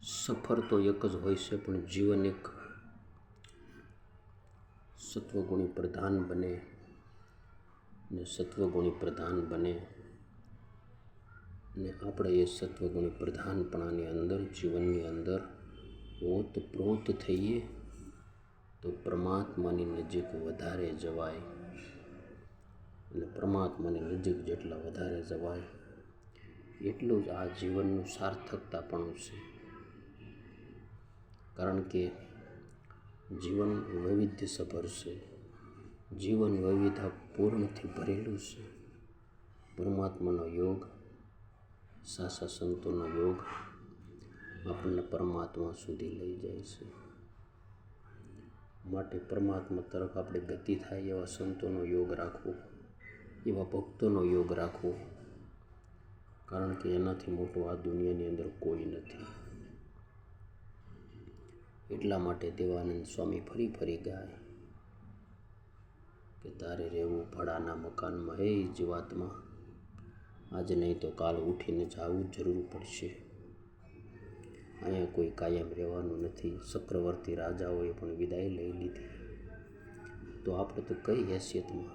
સફર તો એક જ હોય છે, પણ જીવન એક સત્વગુણી પ્રધાન બને ને સત્વગુણી પ્રધાન બને ને આપણે એ સત્વગુણી પ્રધાનપણાની અંદર જીવનની અંદર ઓતપ્રોત થઈએ તો પરમાત્માની નજીક વધારે જવાય. અને પરમાત્માની નજીક જેટલા વધારે જવાય એટલું જ આ જીવનનું સાર્થકતાપણું છે. કારણ કે જીવન વૈવિધ્યસભર છે, જીવન વૈવિધ્યપૂર્ણથી ભરેલું છે. પરમાત્માનો યોગ, સાચા સંતોનો યોગ આપણને પરમાત્મા સુધી લઈ જાય છે. માટે પરમાત્મા તરફ આપણે ગતિ થાય એવા સંતોનો યોગ રાખવો, એવા ભક્તોનો યોગ રાખવો. કારણ કે એનાથી મોટો આ દુનિયાની અંદર કોઈ નથી. એટલા માટે દેવાનંદ સ્વામી ફરી ફરી ગાય કે તારે રહેવું ભાડાના મકાનમાં, હે જીવાત્મા, આજ નહીં તો કાલ ઉઠીને જવું જરૂર પડશે. અહીંયા કોઈ કાયમ રહેવાનું નથી. ચક્રવર્તી રાજાઓએ પણ વિદાય લઈ લીધી, તો આપણે તો કઈ હેસિયતમાં?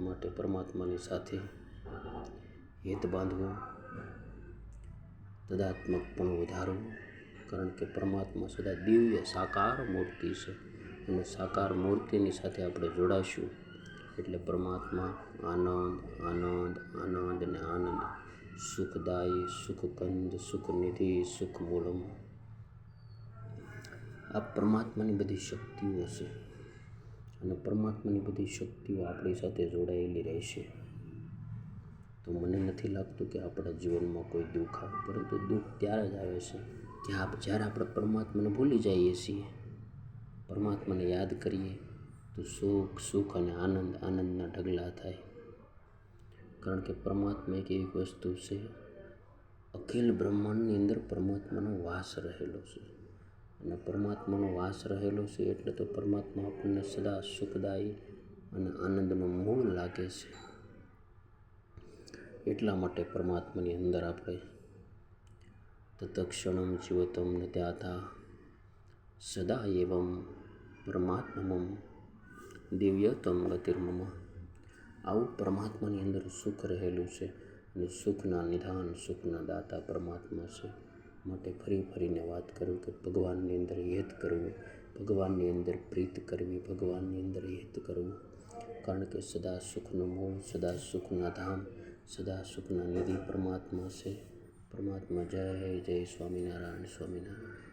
માટે પરમાત્માની સાથે હેત બાંધવું, તદાત્મક પણ વધારવું. કારણ કે પરમાત્મા સદા દિવ્ય સાકાર મૂર્તિ છે, અને સાકાર મૂર્તિની સાથે આપણે જોડાશું એટલે પરમાત્મા આનંદ આનંદ આનંદ ને આનંદ, સુખદાયી, સુખકંદ, સુખનિધિ, સુખમૂલમ. આ પરમાત્માની બધી શક્તિઓ છે, અને પરમાત્માની બધી શક્તિઓ આપણી સાથે જોડાયેલી રહેશે. તો મને નથી લાગતું કે આપણા જીવનમાં કોઈ દુઃખ આવે, પરંતુ દુઃખ ત્યારે જ આવે છે કે જ્યારે આપણે પરમાત્માને ભૂલી જઈએ છીએ. પરમાત્માને યાદ કરીએ તો સુખ સુખ અને આનંદ આનંદના ઢગલા થાય. કારણ કે પરમાત્મા એક એવી વસ્તુ છે, અખિલ બ્રહ્માંડની અંદર પરમાત્માનો વાસ રહેલો છે. અને પરમાત્માનો વાસ રહેલો છે એટલે તો પરમાત્મા આપણને સદા સુખદાયી અને આનંદનું મૂળ લાગે છે. એટલા માટે પરમાત્માની અંદર આપણે તત્ક્ષણમ જીવતમ ન ત્યાથા સદા એવમ પરમાત્મમ દિવ્યતમ ગતિર્મમ. આવું પરમાત્માની અંદર સુખ રહેલું છે, અને સુખના નિધાન, સુખના દાતા પરમાત્મા છે. માટે ફરી ફરીને વાત કરું કે ભગવાનની અંદર હેત કરવું, ભગવાનની અંદર પ્રીત કરવી, ભગવાનની અંદર હેત કરવું. કારણ કે સદા સુખનું મૂળ, સદા સુખના ધામ, સદા સુખના નિધિ પરમાત્મા છે. પરમાત્મા જય જય સ્વામિનારાયણ, સ્વામિનારાયણ.